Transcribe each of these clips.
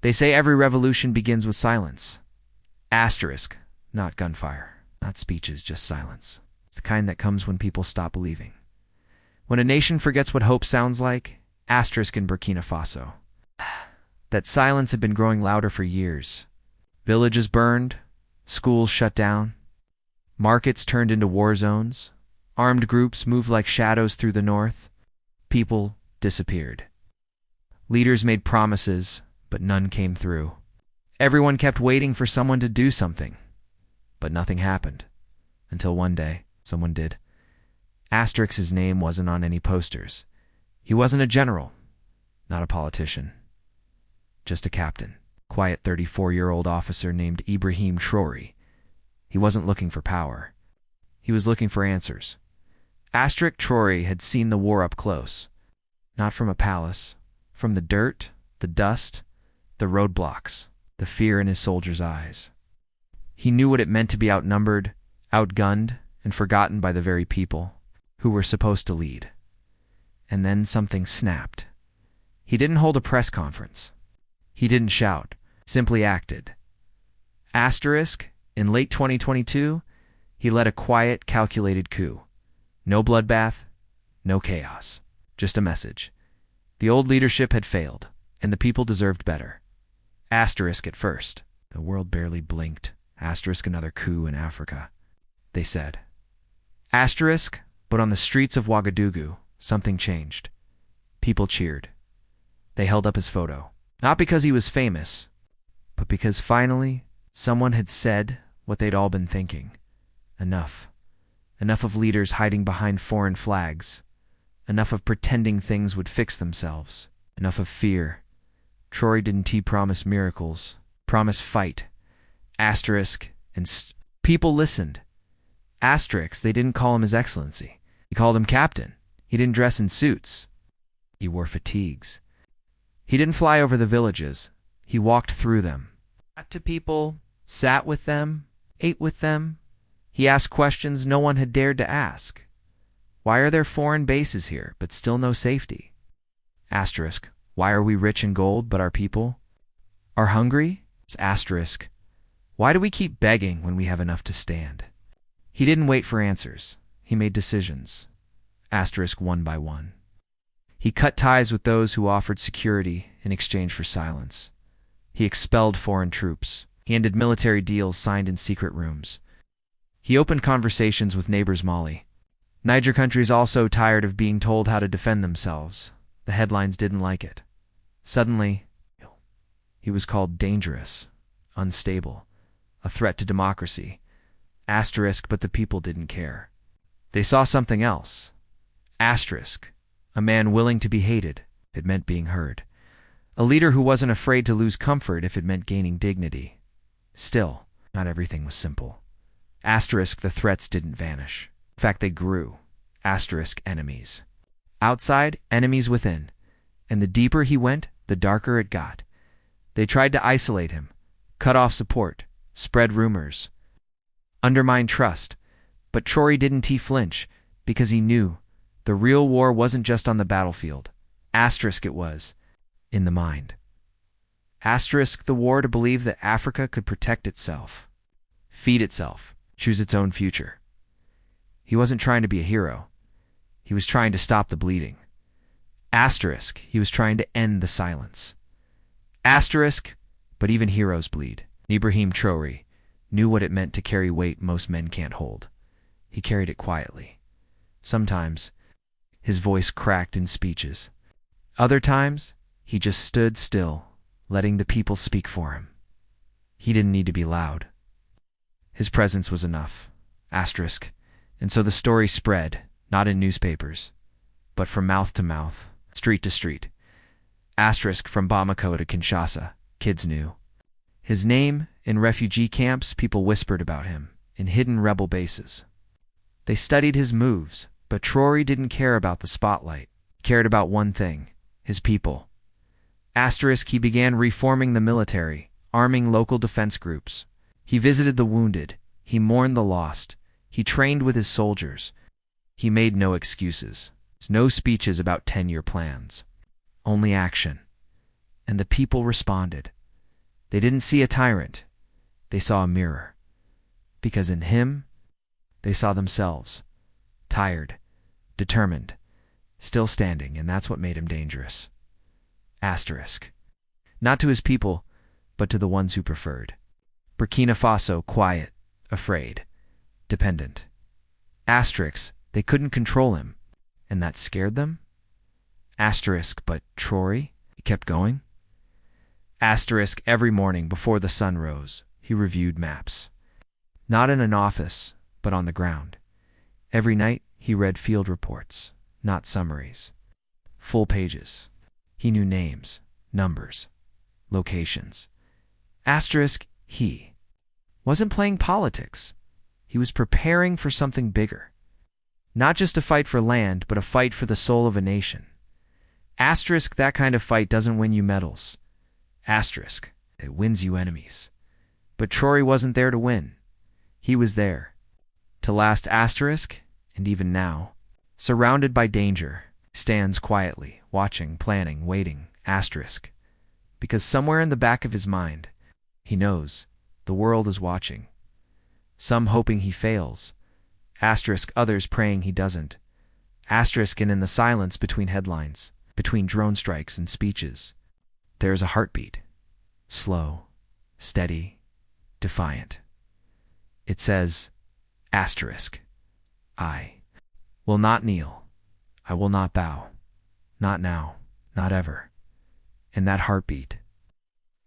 They say every revolution begins with silence. Asterisk, not gunfire, not speeches, just silence. It's the kind that comes when people stop believing. When a nation forgets what hope sounds like, asterisk in Burkina Faso. That silence had been growing louder for years. Villages burned, schools shut down, markets turned into war zones, armed groups moved like shadows through the north, people disappeared. Leaders made promises, but none came through. Everyone kept waiting for someone to do something, but nothing happened. Until one day, someone did. Asterisk's name wasn't on any posters. He wasn't a general, not a politician, just a captain, quiet 34-year-old officer named Ibrahim Traoré. He wasn't looking for power. He was looking for answers. Asterisk Traoré had seen the war up close, not from a palace, from the dirt, the dust, the roadblocks, the fear in his soldiers' eyes. He knew what it meant to be outnumbered, outgunned, and forgotten by the very people who were supposed to lead. And then something snapped. He didn't hold a press conference. He didn't shout, simply acted. Asterisk, in late 2022, he led a quiet, calculated coup. No bloodbath, no chaos, just a message. The old leadership had failed, and the people deserved better. Asterisk at first. The world barely blinked. Asterisk another coup in Africa, they said. Asterisk, but on the streets of Ouagadougou, something changed. People cheered. They held up his photo. Not because he was famous, but because finally someone had said what they'd all been thinking. Enough. Enough of leaders hiding behind foreign flags. Enough of pretending things would fix themselves. Enough of fear. Traoré didn't promise miracles, promise fight. Asterisk, and people listened. Asterisk, they didn't call him His Excellency. He called him Captain. He didn't dress in suits. He wore fatigues. He didn't fly over the villages. He walked through them. Talked to people, sat with them, ate with them. He asked questions no one had dared to ask. Why are there foreign bases here, but still no safety? Asterisk, why are we rich in gold, but our people are hungry? It's asterisk. Why do we keep begging when we have enough to stand? He didn't wait for answers. He made decisions. Asterisk one by one. He cut ties with those who offered security in exchange for silence. He expelled foreign troops. He ended military deals signed in secret rooms. He opened conversations with neighbors Mali. Niger countries also tired of being told how to defend themselves. The headlines didn't like it. Suddenly, he was called dangerous, unstable, a threat to democracy. Asterisk, but the people didn't care. They saw something else. Asterisk, a man willing to be hated if it meant being heard. A leader who wasn't afraid to lose comfort if it meant gaining dignity. Still, not everything was simple. Asterisk, the threats didn't vanish. In fact, they grew. Asterisk, enemies. Outside, enemies within. And the deeper he went, the darker it got. They tried to isolate him, cut off support, spread rumors, undermine trust. But Traoré didn't flinch, because he knew the real war wasn't just on the battlefield. Asterisk, it was in the mind. Asterisk, the war to believe that Africa could protect itself, feed itself, choose its own future. He wasn't trying to be a hero. He was trying to stop the bleeding. Asterisk, he was trying to end the silence. Asterisk, but even heroes bleed. Ibrahim Traoré knew what it meant to carry weight most men can't hold. He carried it quietly. Sometimes, his voice cracked in speeches. Other times, he just stood still, letting the people speak for him. He didn't need to be loud. His presence was enough. Asterisk. And so the story spread, not in newspapers, but from mouth to mouth, street to street. Asterisk, from Bamako to Kinshasa, kids knew. His name, in refugee camps, people whispered about him, in hidden rebel bases. They studied his moves, but Traoré didn't care about the spotlight. He cared about one thing, his people. Asterisk, he began reforming the military, arming local defense groups. He visited the wounded. He mourned the lost. He trained with his soldiers. He made no excuses. No speeches about 10-year plans. Only action. And the people responded. They didn't see a tyrant. They saw a mirror. Because in him, they saw themselves. Tired, determined, still standing, and that's what made him dangerous. Asterisk. Not to his people, but to the ones who preferred. Burkina Faso, quiet, afraid, dependent. Asterisk, they couldn't control him, and that scared them? Asterisk, but Traoré, he kept going? Asterisk, every morning before the sun rose, he reviewed maps. Not in an office, but on the ground. Every night, he read field reports, not summaries. Full pages. He knew names, numbers, locations. Asterisk, he wasn't playing politics. He was preparing for something bigger. Not just a fight for land, but a fight for the soul of a nation. Asterisk, that kind of fight doesn't win you medals. Asterisk, it wins you enemies. But Traoré wasn't there to win. He was there to last. Asterisk, and even now, surrounded by danger, stands quietly, watching, planning, waiting. Asterisk, because somewhere in the back of his mind, he knows the world is watching. Some hoping he fails. Asterisk, others praying he doesn't. Asterisk, and in the silence between headlines, between drone strikes and speeches, there is a heartbeat. Slow, steady, defiant. It says, asterisk, I will not kneel. I will not bow. Not now, not ever. And that heartbeat,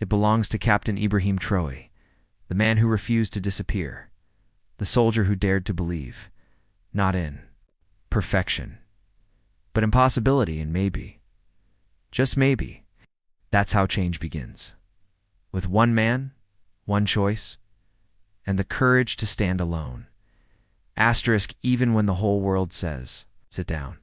it belongs to Captain Ibrahim Traoré, the man who refused to disappear, the soldier who dared to believe, not in perfection, but impossibility, and maybe, just maybe, that's how change begins. With one man, one choice, and the courage to stand alone. Asterisk, even when the whole world says, sit down.